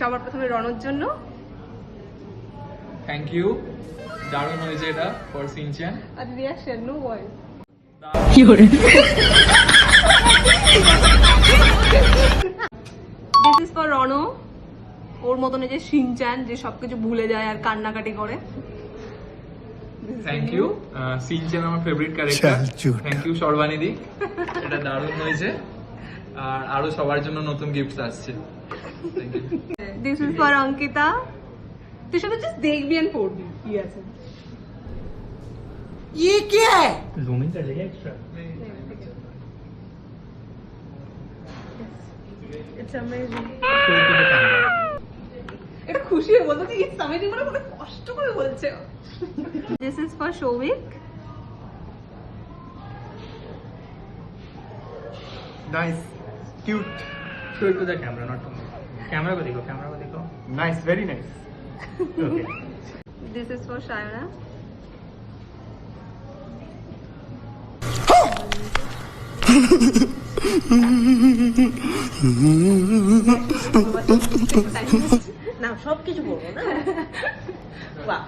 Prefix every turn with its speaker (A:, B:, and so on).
A: সবার প্রথমে রণর জন্য
B: থ্যাংক ইউ, দারুণ হয়েছে এটা ফর সিনচ্যান।
A: আর reaction no voice. This is for Ron, ওর মতন যে শিনচ্যান যে সবকিছু ভুলে যায় আর কান্নাকাটি করে।
B: থ্যাংক ইউ, সিনচ্যান আমার ফেভারিট ক্যারেক্টার। থ্যাংক ইউ সর্বানিধি, এটা দারুণ হয়েছে। আর আরো সবার জন্য নতুন গিফটস আসছে। Thank you.
A: This is for Ankita. তুই শুধু জাস্ট দেখবি এন্ড পড়বি কি আছে।
C: ये क्या है?
D: जूमिंग कर लेगा एक्स्ट्रा।
A: It's amazing. এটা খুশি হয়ে বলতো যে ইটস অ্যামেজিং বলে কত কষ্ট করে বলছে। This is for Shouvik.
E: Nice, cute,
D: Show it to the camera, not to me. Camera को देखो, कैमरा को देखो।
E: nice, very nice.
D: Okay.
A: This is for Sayna.
C: না সব কিছু বলবো না। বাহ